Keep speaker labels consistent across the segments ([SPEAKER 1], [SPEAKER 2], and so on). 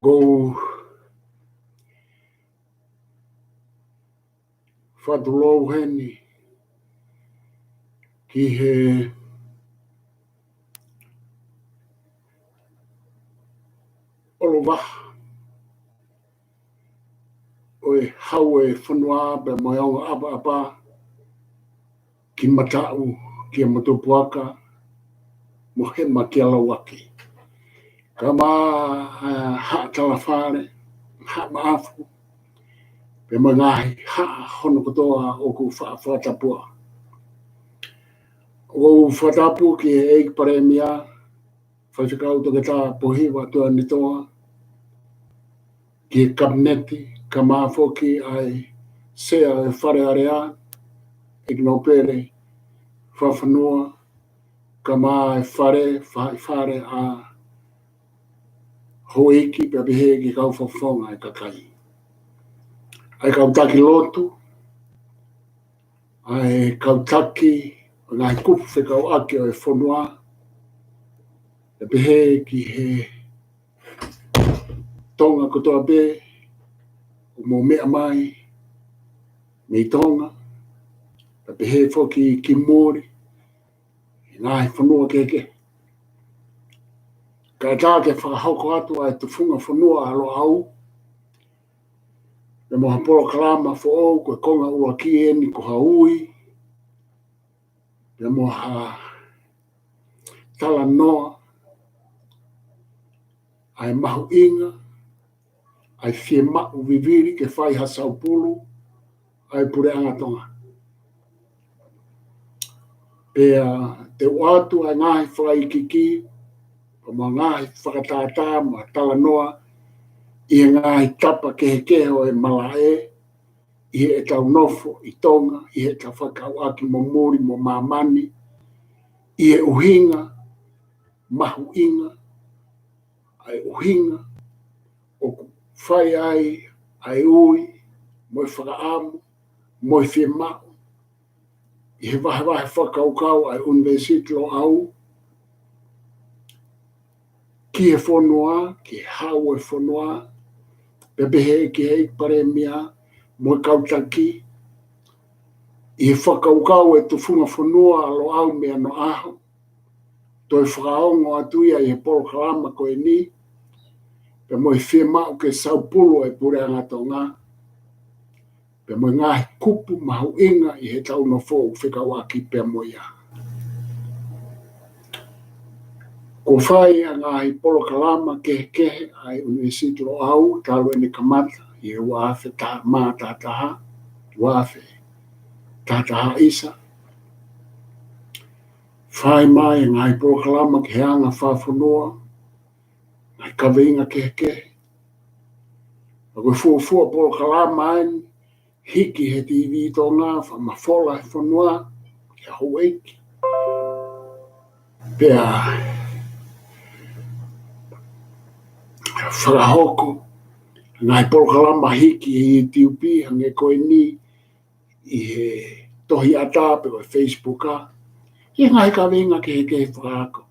[SPEAKER 1] go whatulau heni ki he olowaha o e hau e whanua pe moeonga apa ki matau ki a matopuaka mo he ki alawaki. Ka mā haa talawhare, haa maafu, pe mo ngahi haa hono kotoa o ku whaatapua. O whaatapu ki e eik paremia, whaitakau toke tā pohiwa tua nitoa, ki e kabineti, ka mā whoki ai sea e whare area, ik no pere, whawhanua, ka mā e whare a hoiki pe bihe ki kau whawhonga e kakai. Ai kau taki lotu, ai kau taki, ngai kupu whi kau ake o e whonua, e bihe ki he tonga kotoa be, o mo mea mai, mei tonga, e bihe whoki ki mori, ngai whanua keke. Ka tā ke whakahoko atu ai tu whunga whanua alo au. E moha polo kalama fo o koe konga ua ki eni ko haui. E moha tala noa. Ai mahu inga. Ai fie mau viviri ke whai hasau pulu. Ai pure angatonga. Pea te watu ai ngahi whai kiki. O ma ngahi whakatātā ma tala noa. I ngahi tapa kehekeho e malae. I e tau nofo i tonga. I e tau whakau aki mo mori mo mamani. I e uhinga. Mahu inga. Ai uhinga. O whai ai ui. Mo i whakaamu. Mo i whie mau. I he wahe whakaukau ai university lo au. Ki e whanua, ki hau e whanua, pepehe ki hei pare mia, mo e kautaki, i whakaukau e tu whunga whanua alo au mea no aho, toi whakaongo atuia i he polo kalama koe ni, pe mo e whie mau ke saupulu e pure angatonga, pe mo e ngahi kupu mahu inga i he tau no fōu whikawaki pe mo ia. Ko whai a ngahi polo kalama kehe ai university lo au, talo ene kamata, i e wafe mā tātaha, wafe tātaha isa. Whai mai a ngahi polo kalama ke hanga whawhanua, ngai kawinga kehe. A koe fuafua polo kalama aini, hiki he TV tō ngā, whamawhola he whanua, ke Hawaii. Pea, whakahoko, ngai polo kalama hiki i Etiupi, hange koe ni, i he tohi ata pe koe Facebook a, i ngai kawinga ke whakahako,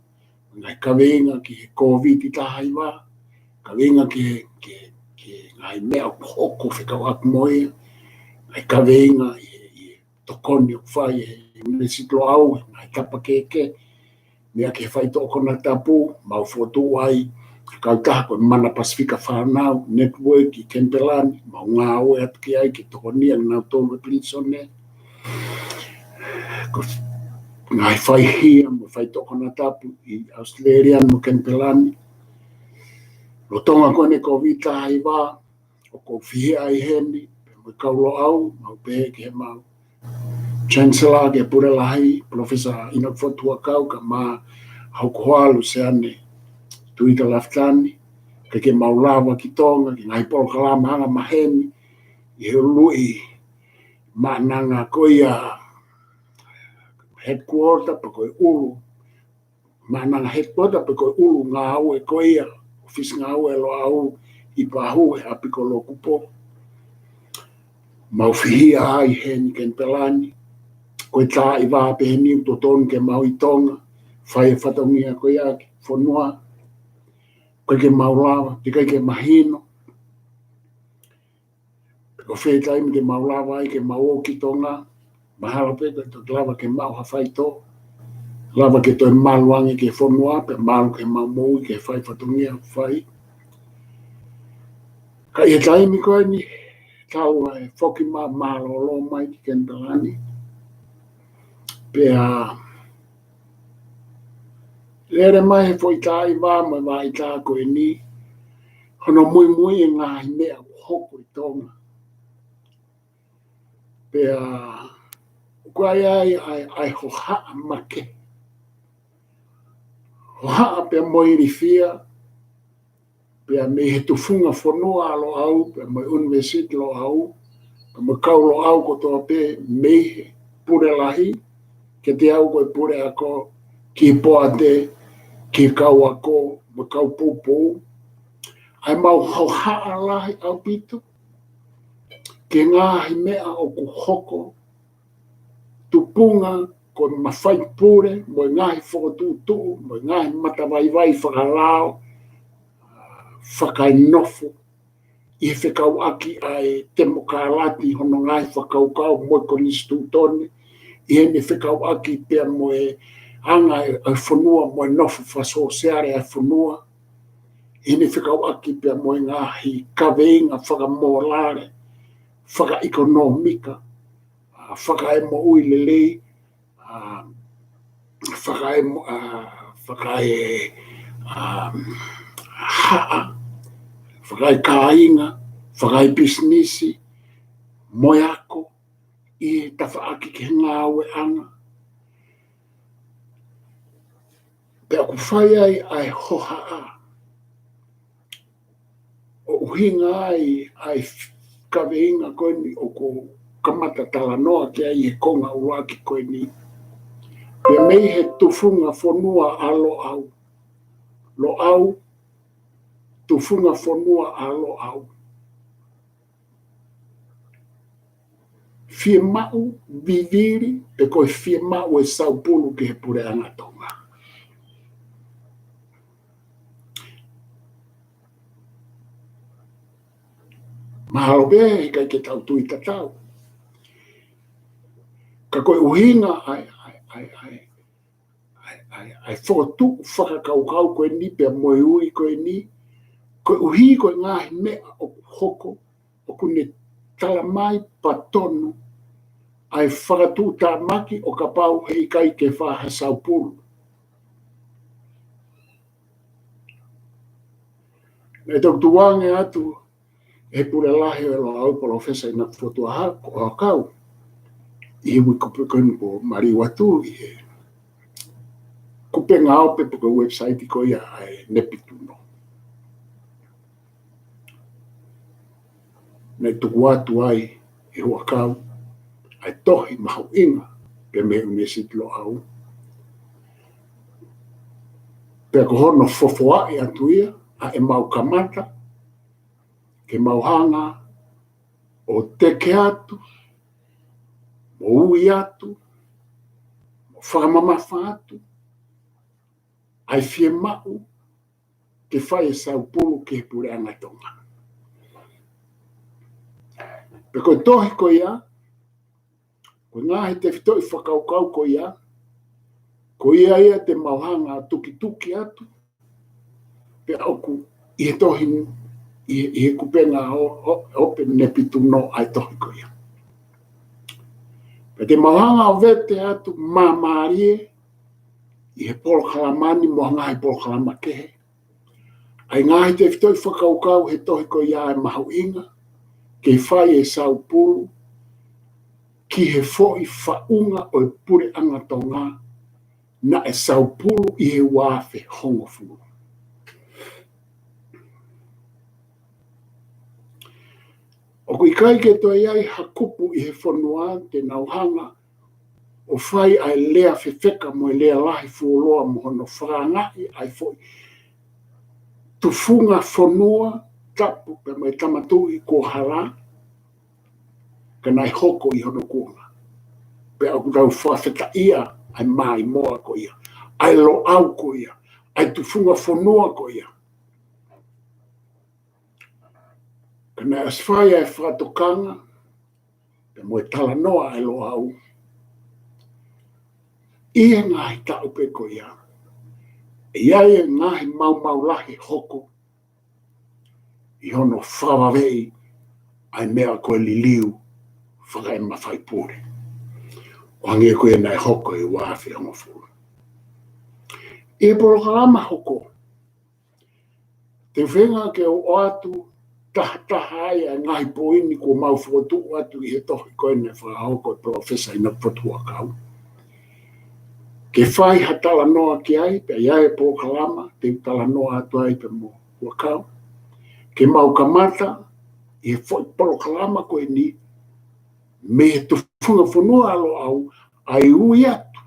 [SPEAKER 1] ngai kawinga ki he COVID i taha iwa, kawinga ki ngai mea hoko whikawak moe, ngai kawinga i tokoni o whai e Mesitlo au, ngai tapa keke, mea ke whai toko na tapu, mau whotu ai, kau taha koe mana Pasifika whanau, network i Kempelani, mau ngā oe atu ki ai ki tokoni ang nau tōru e Plinsone. Ngai whai hia, mo whai toko na tapu i Australia mo Kempelani. Lo tonga koe ne COVID taha i wā, o kou whihia ai heni, mo kaulo au, mau pehe ki he mau. Chancellor ke Purelahi, Professor Enoch Fotuakau, ka mā haukohalu se ane tuita laftani, ke maulawa ki tonga, ki ngai polo kalama hanga maheni, i he lui maananga koia headquarter pa koe ulu, maananga headquarter pa koe ulu ngā au e koia, office ngā au e lo au i pahu e apiko lo kupo. Mau whihia ai heni Kempelani, koe tā i wā peheni utotonu ke mau i tonga, whai e whatongia koe aki, whanua, koe ke maulawa, te kai ke mahino. Ko whetai me ke maulawa ai ke mau ki tonga, mahala peta to lava ke mau hawhai tō. Lava ke toi maluangi ke whonua, pe malu ke mamui ke whai whatungia whai. Ka ia taimi koe ni, tau e whoki malo lo mai ki kentalani. Pea, lere mai he fwoi tai wā mai wā i tā koe ni, hono mui e ngā hi mea hoko i tonga. Pea, kua ai ho haa make. Ho haa pea moiri fia, pea me he tufunga whanua alo au, pea mai university lo au, pea mai kau lo au ko toa pe me he pure lahi, ke te au koe pure ako, ki poa te, ki kau ako, me kau pōpō. Ai mau hau haa lahi au pito, ke ngā hi mea o ku hoko, tupunga, ko mawhai pure, mo ngahi whakatūtū, mo ngahi matawaiwai whakalao, whakai nofo, i he whekau aki ai temo kārati hono ngahi whakaukau, mo ko nistu tone, i he ne whekau aki pia mo e anga e whanua, mo e nofo whaso seare e whanua, i he ne whekau aki pia mo e ngahi kaweinga whakamōlare, whakaikonomika, whakae mo ui lelei, whakae haa, whakae kāinga, whakae bisnisi, moeako, i tawhaaki ke ngāwe anga. Pea ku whai ai hoha a. O uhinga ai kaweinga koe ni o ko kamata talanoa ke ai he konga uaki koe ni. Pea mei he tufunga whanua alo au. Lo au, tufunga whanua alo au. Fie mau viviri, pe koe fie mau e saupulu ke he pure angatonga. Mahalo be he kai ke tau tui tatau. Ka koe uhinga ai whakatu whakakaukau koe ni, pia moe ui koe ni, koe uhi koe ngahi mea o hoko, o kune talamai patonu, ai whakatu tā maki o ka pau hei kai ke whaha saupuru. Nei tau tuange atu, he pure lahi o lo au profesa ina whotua hako o kau, i he wikupe koe po mari watu, i he kupe ngā ope po ka website i koe ai nepituno. Nei tuku atu ai e hua kau, ai tohi mahu inga pe me unesiti lo au. Pea ko hono fofoa i atu ia, a e mau kamata, ke mau hanga, o teke atu, mo ui atu, mo whakamamafa atu, ai fie mau, ke whai e saupulu ke pure angatonga. Pe koe tohi ko ia, ko ngahi te whitoi whakaukau ko ia ia te mauhanga tuki atu, pe oku i he tohi, i he kupenga ope nepitu no ai tohi ko ia. Pe te mauhanga o vete atu mamarie, i he polo kalamani mo ngahi polo kalamakehe. Ai ngahi te whitoi whakaukau he tohi ko ia e mahu inga, ke whai e saupulu, ki he foi whaunga o e pure angatonga, na e saupulu i he wafe hongofulu. O kui kai ke toi ai hakupu i he whanua te nauhanga, o whai ai lea whewheka mo e lea lahi fuoloa mo hono whangai ai foi. Tufunga whanua tapu pe mai tamatu i ko hara, ka nai hoko i hono kuonga. Pe au kutau whawheta ia, ai mai moa ko ia, ai lo au ko ia, ai tufunga whanua ko ia. Ana asfaya e whakatokanga, pe moe tala noa e lo au. Ia ngahi tau pe ko ia. Ia e ngahi mau lahi hoko. I hono whawawei ai mea koe liliu whakai mawhai pūre. O hange koe nai hoko i wāwhi hongo furu. E poro kalama hoko. Te whenga ke o atu taha ai a ngahi poini ko mau whotu atu i he tohi koe nei whakahoko e profesa ina potua kau. Ke whai ha tala noa ki ai, pe ia e poro kalama, te tala noa atu ai pe mo wakau. Ke mau kamata, i he poro kalama koe ni, me he tufunga whanua alo au, ai ui atu,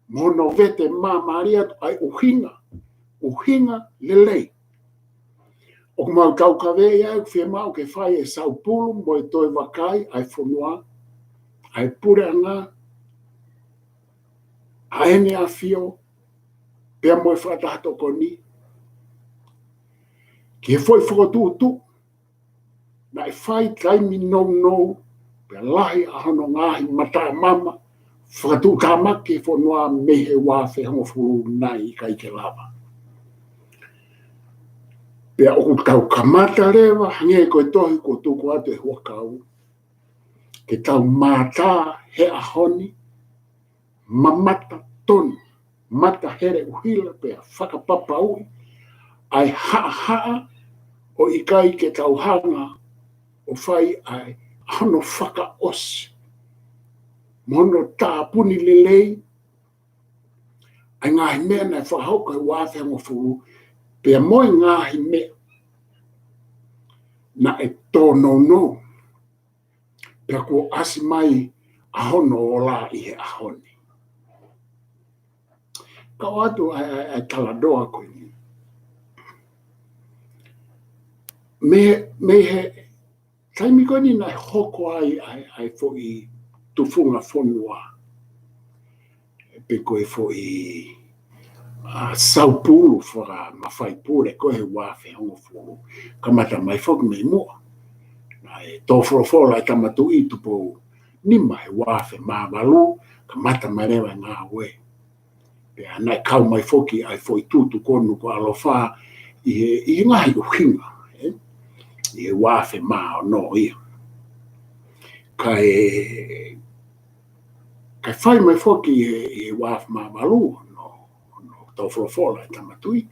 [SPEAKER 1] mono vete mamari atu, ai uhinga lelei. O mau kau kawe ia, whia mau ke whai e sau pulu, mo e toi wakai, ai whanua, ai pure anga, aene a fio, pia mo e whatahato koni, ki he foi whakatutu, na e whai taimi nou, pia lahi a hono ngahi mata mama, whakatu kamake whanua mehe wāwhi hongo furu nai i kai ke lava. Pea oku kau kamata rewa, hange koe tohi ko tuku atu e huakau, ke tau mātā he ahoni, mamata tonu, mata here uhila pea whakapapa ui, ai haa o ikai ke tau hanga o whai ai hono whaka osi. Mono tāpuni lelei, ai ngahi mea nei whahauka e wāwhi hongo furu, pea moi ngahi mea na e tōno no, pea ko asi mai ahono o la i he ahoni. Kau atu ai taladoa koe ni. Me he, taimi koe ni nai hoko ai fo i tufunga whonua. Pe koe fo i saupulu whaka mawhai pūre koe he wāwhi hongo furu. Kamata mai whoki mei mua. E tō whorofora e tamatu i tupo nima he wāwhi māwalu, kamata mai rewa ngā we. Pea nai kau mai whoki ai fo i tūtu konu ko alofa i ngahi uhinga. I he wāwhi mā o no ia. Kai whai mai whoki i he wāwhi māwalu, tau whorofora e tamatui,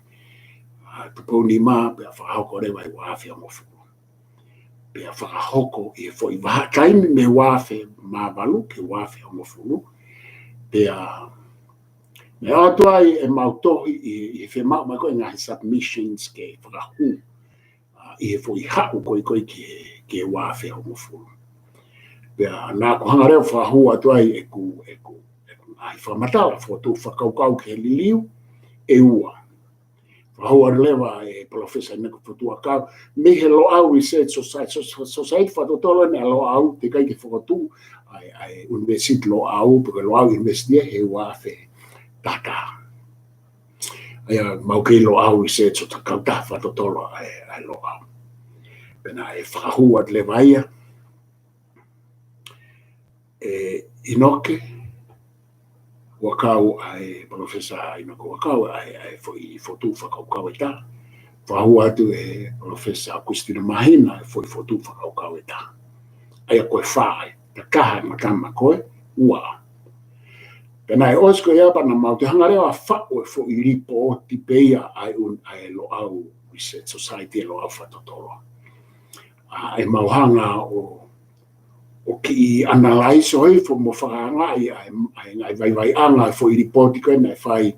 [SPEAKER 1] tupo ni mā pea whahauko rewa i wāwhi hongo furu. Pea whakahoko i fo i waha taimi me wāwhi māwalu ke wāwhi hongo furu. Pea me atu ai e mautohi i he mau mai koe ngahi submissions ke whakahu i he fo i hau koe ke wāwhi hongo furu. Pea nā ko hanga reo whahu atu ai e ku ngahi whamatala fo tu whakaukau ke liliu e ua. Whahua lewa e profesa neka whatua kau, me he lo au research society whatotolo ne lo au te kai ke whakatu ai university lo au, porque lo au investia he wāwhi tata. Aia mau kei lo au research o ta kauta whatotolo ai lo au. Pena e whakahua lewa ia, inoke, wakau ai profesa inoko wakau ai foi fotu whakaukau e tā. Whahua atu e profesa Agustina Mahina foi fotu whakaukau e tā. Aia koe whaai, ta kaha matama koe, ua. Pena e osko ia pana mau te hangarewa whao e foi ripo o tipeia ai lo au Research Society e lo au whatotoro. E mau hanga o ki analyze oi fo mo whakanga ai vai anga fo i ripoti koe nei whai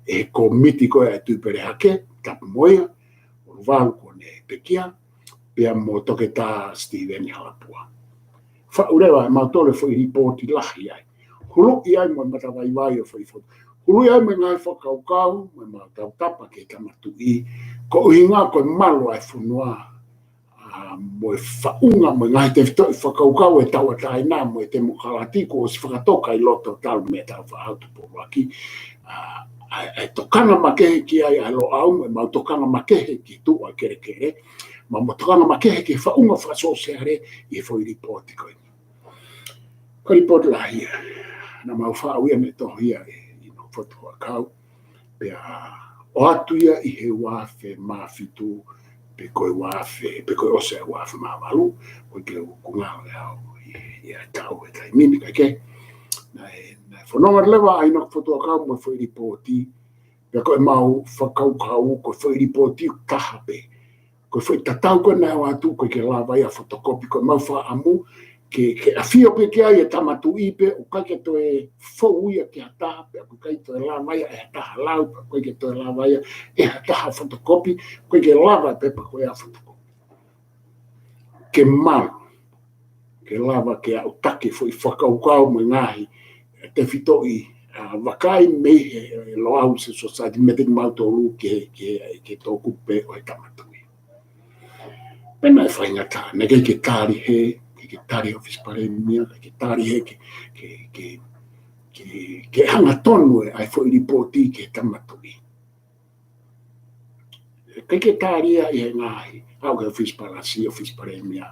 [SPEAKER 1] e komiti koe ai tūpere hake, tapu moia, o ruwaru ko ne pekia, pia mo toke tā Stephen Halapua. Whaurewa e mautore fo i ripoti lahi ai. Hulu i ai mo matawai vai o fo i fotu. Hulu i ai me ngai whakaukau, me mautau tapa ke tamatu i, ko uhinga koe malo ai whunua, mo e whaunga mo ngai te whakaukau e tau atai nā mo e te mokalatiko o si whakatoka i loto tau me tau whahautu poraki. E tokanga makehe ki ai alo au, e mau tokanga makehe ki tua kere kere, ma motoranga ma ke whaunga whasosere i foi ripoti koe. Ko ripoti la hia, na mau whaauia me toh hia i no whatua kau, pea o atu ia i he wafe mawhitu, pe koe wafe, pe koe ose wafe mawalu, koe ke ukungao e au i a tau e tai mini kai ke. Na whanonga lewa ai no whatua kau mo foi ripoti, pea koe mau whakaukau, koe foi ripoti taha pe. Koe foi tatau koe nai watu, koe ke lawa ia fotokopi, koe mau wha amu, ke afio pe ke ai e tamatu ipe, o kai ke toe fau ia ke hataha, pe koe kai toe lawa ia e hataha lau, pe koe ke toe lawa ia e hataha fotokopi, koe ke lawa pepa koe a fotokopi. Ke malu, ke lawa ke au take foi whakaukau mo ngahi, te fitoi wakai me e loau se society metik mautolu ke tōku pe o e tamatu. Pena e whaingata, ne kei ke tāri he, ke tāri office paremia, ke tāri he, ke hanga tonu e ai foi ripoti ke tamatui. Kei ke tāri e i he ngahi, au ke office parasi, office paremia,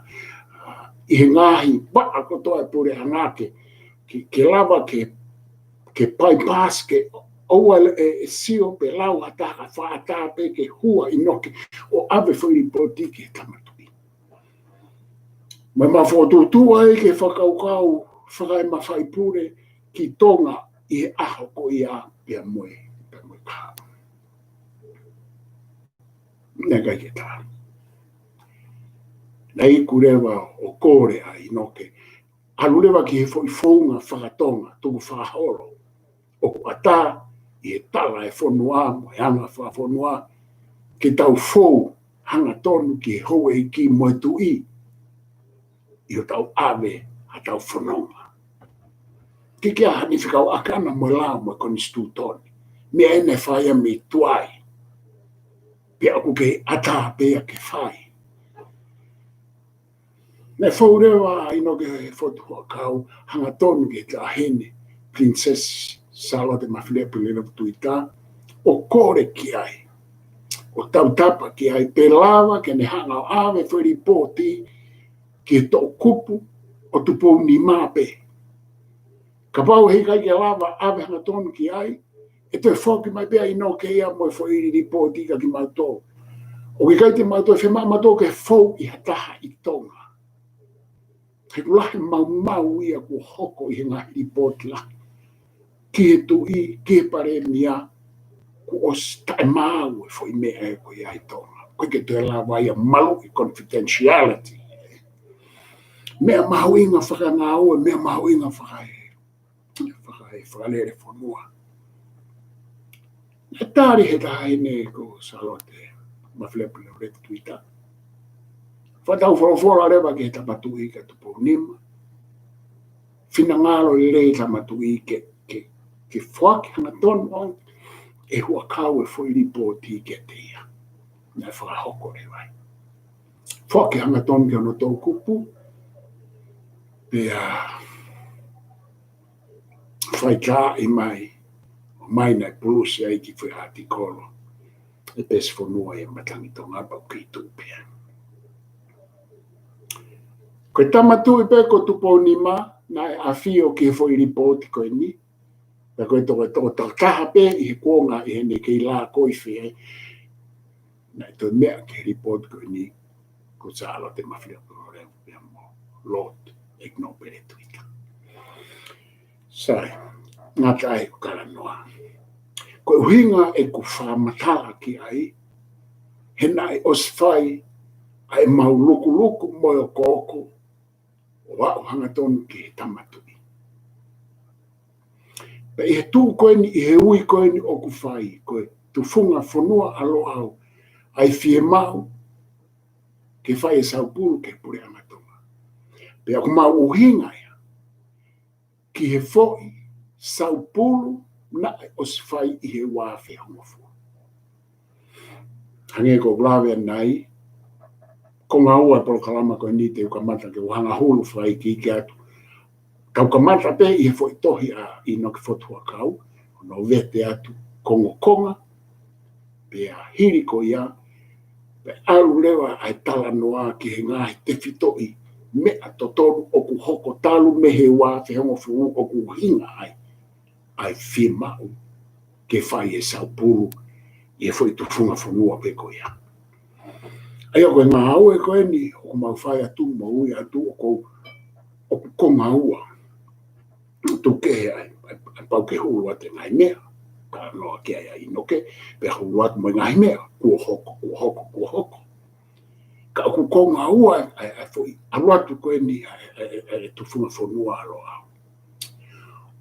[SPEAKER 1] i he ngahi, ba a kotoa e pure hangake, ke lava ke pai pas, ke oua e sio pe lau ataka, whaata pe ke hua inoke, o ave foi ripoti ke tamatui. Ma mawhotutua e ke whakaukau, whakai mawhai pure, ki tonga i he aho ko i a pia moe kā. Nē kai ke tā. Nei kurewa o kore a inoke, alurewa ki he whounga whakatonga, tuku whahoro, o ata i he tala e whonua, mo e anga whawhonua, ke tau whou hanga tonu ki he hoe i ki moe tui, i o tau ave a tau whanonga. Ki kia hani whikau akana mo lao mo koni stu toni. Mea ene whaia me tuai. Pea aku ke ata pea ke whai. Ne whaurewa ino ke whotua kau hanga tonu ke ta hene Princess Charlotte Mawhilepu lena tuita o kore ki ai. O tau tapa ki ai pe lawa ke ne hanga o ave wheri poti ki tō kupu o tupo ni mape. Ka pau hei kai ke lava ave hanga tonu ki ai, e te whoki mai pia ino ke ia mo e whairi ripoti ka ki mautō. O ki kai te mautō, e whema mautō ke whou i hataha i tonga. He kulahi mau ia ku hoko i ngahi ripoti lahi. Ki he tui, ki he pare mia, ku os tae mau e whoi mea e ko ia i tonga. Koe ke te lava ia malu i confidentiality. Mea mahuinga whakangau e mea mahuinga whakalere whanua. E tāri he taha ene ko Charlotte Mawhilepu leo retu tuita. Whatau whorofora rewa ke he tamatu i ka tupo nima. Whina ngaro i rei tamatu i ke whaki hana tonu e hua kau e whoi ripoti ke te ia. Nā whakahoko rewai. Whaki hana tonu ke ono tō kupu. Pea whai kā i mai nei pulusi ai ki whai atikolo e pesi whanua e matangi tō ngāpau ki tūpea. Koe tamatu i peko tupo nima na e awhio ki he whai ripoti koe ni. Pea koe tō kaha pe i he kuonga i hene kei lā koi whie na e tō mea ki he ripoti koe ni ko Charlotte Mawhilepu pea mo Lord Igno pere tuita. Sai, ngā kai o kara noa. Koe uhinga e ku whamatala ki ai, he nai oswhai ai mau luku moi o kōko, o wau hanga tonu ki he tamatui. Pe i he tū koe ni, i he ui koe ni o ku whai, koe tu whunga whanua alo au, ai whie mau, ke whai e saupuru ke pure anga tonga. Pe aku mau uhinga ia, ki he foi saupulu na os fai i he wafe hongofu. Hange ko glawe nai, ko ngā ua polo kalama koe ni te ukamata ke wahanga hulu fai ki ike atu. Kau kamata pe i he foi tohi a ino ke fotua kau, no vete atu kongo konga, pe a hiri ko ia, Pe alu lewa ai tala noa ki he ngahi te fitoi mea totonu o ku hoko talu me he wā te hongo fu o ku hinga ai whimau ke whai e saupuru i e fwoi tu funga funua pe ko ia. Ai o koe ngā au e koe ni o mau whai atu mau i atu o ku konga ua tu ke ai pau ke hulu ate ngai mea ka noa ke ai inoke pe hulu atu mai ngai mea kua hoko ka ku konga ua ai fwoi aluatu koe ni ai tu funga funua alo au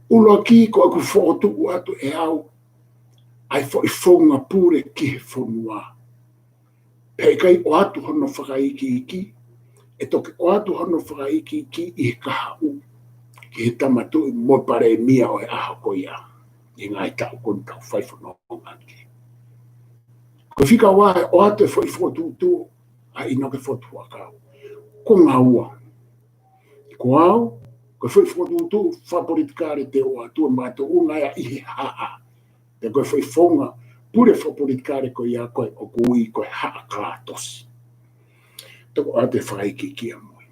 [SPEAKER 1] ulo ki ko ku fotu atu e au ai fwoi fonga pure ki he funua pe kai o atu hono whakaiki iki e toke o atu hono whakaiki iki i he kaha u ki he tamatu i mo pare mia o e aha ko ia i ngai tau kon tau whaifu no ngaki ko whika wae o atu e fwoi fotu tu a ino ke fotu wakau ko ngā ua ko au ko fwoi fotu tu whapolitikare te o atu e mato unga ia i he haa te koe fwoi fonga pure whapolitikare ko ia koe o kui koe haa kātosi toko ate whaiki kia moi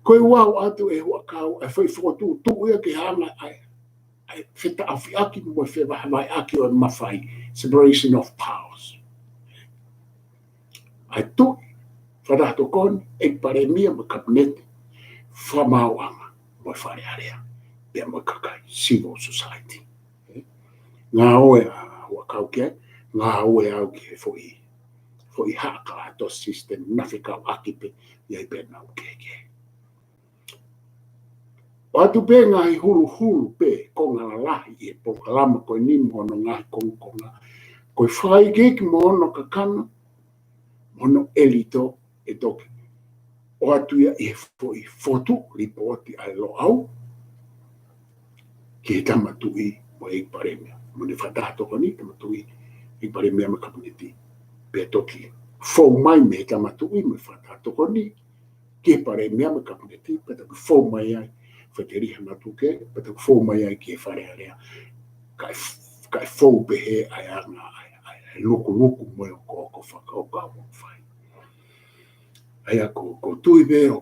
[SPEAKER 1] koe wau atu e hua kau e fwoi fotu tu ia ke hanga ai whita awhi aki mo e whewa mai aki o mawhai separation of powers ai tu whadato kon e pare mia mo kabinete whamauanga mo e whare area pia mo kakai civil society ngā oe a hua kau ke ngā oe au ki he fwoi haka ato system nafika aki pe iai pe nau ke o atu pe ngahi hulu pe ko ngā lahi e pokalama koe ni mono ngahi konga koe whai keki mono kakana mono elito e toki o atu ia i fwoi fotu ripoti ai lo au ki he tamatu i mo e paremia mo ne whatato koni tamatu i paremia ma kabineti pe toki fou mai me tamatu i mo whatato koni ki he paremia ma kabineti pe toki fou mai ai whateriha natu ke pe toki fou mai ai ki he whare area kai fou pehe ai anga ai luku mo e ko whakao whai ai ko tui be o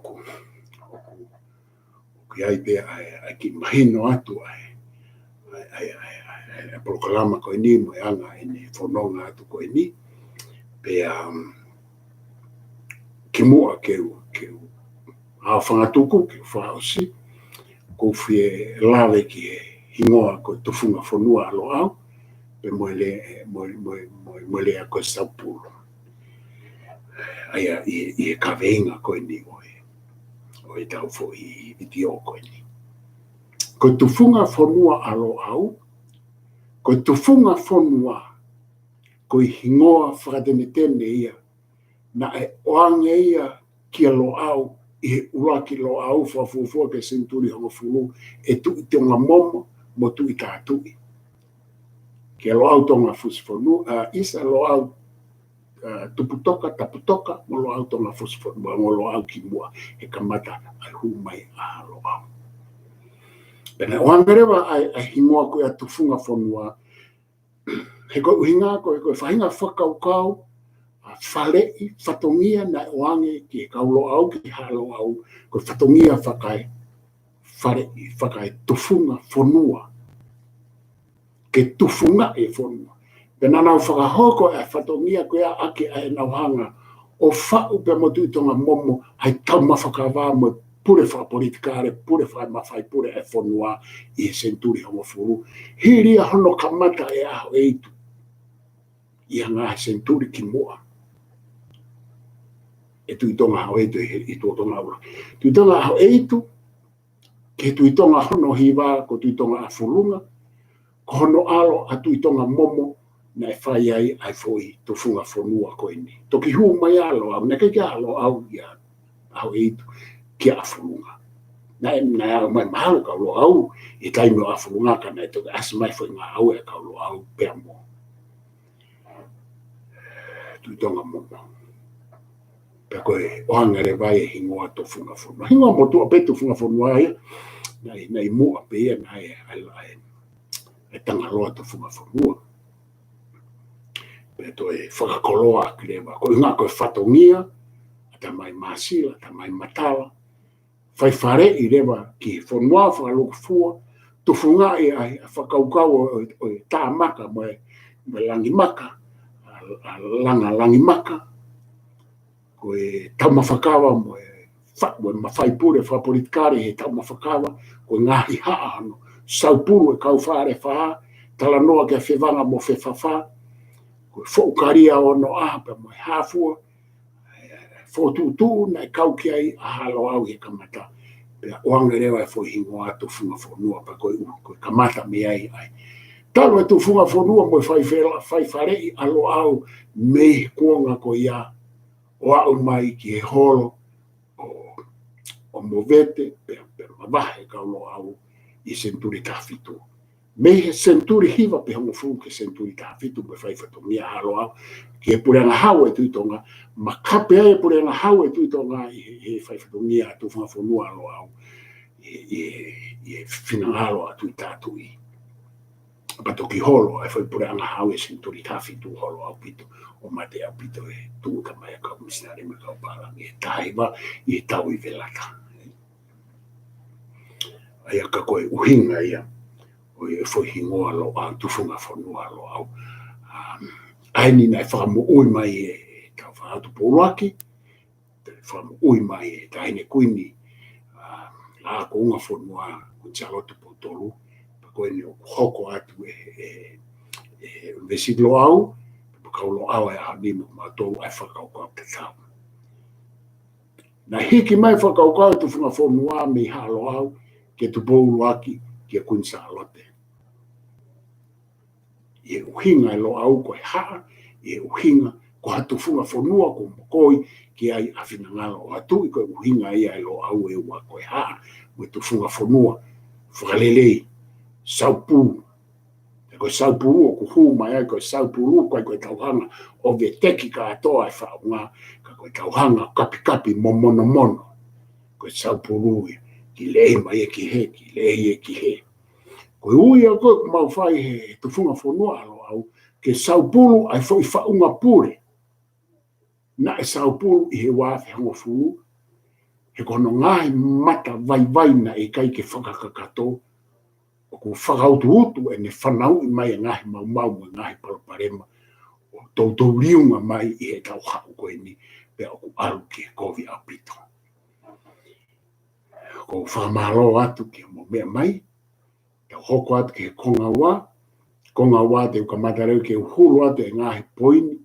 [SPEAKER 1] ai be ai ki mahino atu ai proklama ko ni mo anga ni fononga atu ko ni pe ki mua ke a whanga tuku ki whaosi ko fie lawe ki hingoa ko tufunga fonua alo au pe mo le a ko saupulu ai i ka venga ko ni o tau fo i video ko ni ko tufunga fonua alo au ko tufunga fonua ko hingoa whakatenetene ia na e oange ia ki alo au i uraki lo au whafufua ke senturi hongo fulu e tu i te ngā momo mo tu i tātui ki alo au tonga fusfonu isa lo au taputoka mo lo au tonga fusfonu mo lo au ki mua e kamata ai hu mai a lo au pena oange rewa ai hingoa ko ia tufunga fonua he koe uhinga koe whahinga whakaukau whalei whatongia na oange ki he kaulo au ki halo au koe whatongia whakai tufunga fonua ke tufunga e fonua pena nau whakahoko e whatongia koe a ake a e nauhanga o whau pe motu i tonga momo ai tau mawhakawā mo pure whapolitikare, pure whaimawhai, pure e fonua i he senturi hongo furu. Hiria hono kamata e aho eitu i hanga he senturi ki mua. E tui tonga aho eitu i tua tonga ura. Tui tonga aho eitu, ke tui tonga hono hiwa, ko tui tonga a furunga, ko hono alo a tui tonga momo, na e whai ai foi to funga fonua ko ini. Toki hu mai alo au, na kei alo au ia aho eitu. Ki a furunga. Na mai mahalo ka lo au i taimi o a furunga ka na e toki asa mai foi ngā au e ka lo au pea mo. Tui tonga momo. Pea koe oangare vai e hingoa to funga fonua. Hingoa mo tu ape to funga fonua ia. Na i mua pe ia na e tangaloa to funga fonua. pe to e whakakoloa ki rewa. Ko inga koe whatongia, ata mai masila, ata mai matala, whai whare I rewa ki whanua, whakaloku fua, tufunga e ai, whakaukau o tā maka, me langi maka, langa langi maka, ko e tau mawhakawa mo e mawhai pure, whapolitikare he tau mawhakawa, ko ngahi haa ano, saupuru e kau whare whaa, tala noa ke whewanga mo whewhawha, ko whaukaria o no apa mo e hāfua, whotutu na e kau ki ai a halo au he kamata. Pea oange rewa e whohingo atu funga whonua, pa koe kamata me ai ai. Talo e tu funga whonua mo e whai wharei alo au me kuonga ko ia, o au mai ki he holo o movete pe mawahe ka lo au I senturi tāwhitu. Me he senturi hiwa pe hongo fu ke senturi tāwhitu me whai whatongia halo au ki he pureanga hau e tuitonga ma kape ai pureanga hau e tuitonga I he whai whatongia tu funga whonua alo au I finangalo atu I tātui. Pato ki holo e whai pureanga hau e senturi tāwhitu holo au pito o mate au pito e tuuka mai a kau misinari me kau parangi e tāiwa I tau I velata. Ai aka koe uhinga ia o e whai hingoa lo au tufunga whanua lo au. Aini nei whamo ui mai e tau whaatu pōruaki, whamo ui mai e taine kuini la ko unga whanua o Charlotte Potolu, pa koe ni o hoko atu e vesiglo au, pa kaulo au e hanimo mātou ai whakaukau te tau. Na hiki mai whakaukau tufunga whanua me halo au ke tu pōruaki ki a Queen Charlotte. I uhinga e lo au koe haa, I uhinga ko hatu funga whanua ko mokoi ki ai awhina ngalo o hatu I koe uhinga ia e lo au e ua koe haa, me tu funga whanua, whakalelei, saupuru. E koe saupuru o kuhu mai ai koe saupuru koe tauhanga o ve teki ka atoa e whaunga, ka koe tauhanga kapi kapi momono mono. Koe saupuru ki lei mai e ki he, ki lei e ki he. Koe ui a koe mau whai he tufunga whanua alo au, ke saupuru ai fo I whaunga pure. Na e saupuru I he wafi hango furu, he kono ngai mata vai na e kai ke whakakakato, o ku whakautu utu e ne whanau I mai e ngahi mau e ngahi paloparema, o tau riunga mai I he tau hau koe ni, pea o ku alu ki he kovi au pito. Ko whamalo atu ki mo mea mai, tau hoko atu ki he konga wā te ukamatare ke uhuru atu e ngahi poini,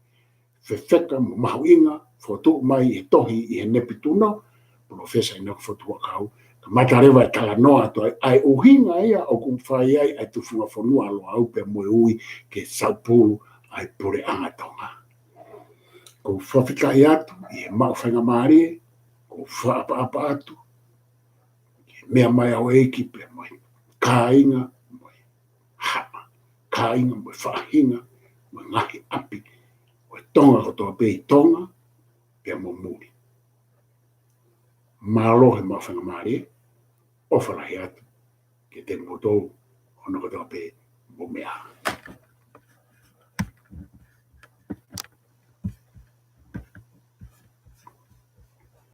[SPEAKER 1] whewheka mo mahu inga, whotu mai e tohi I he nepituna, profesa ina whotua kau, ka matarewa e tala noa atu ai uhinga ia o kumwhai ai tufunga whanua alo au pe moe ui ke saupuru ai pure angatonga. Ko whawhikai atu I he mau whainga maari, ko whaapa atu, mea mai au eiki pe moe kāinga, moe hapa, kāinga moe whaahinga, moe ngahi api, o tonga kotoa pe I tonga, pe mo muri. Mālohe mau whainga maari, o wharahi atu, ke te motou, ono kotoa pe mo mea.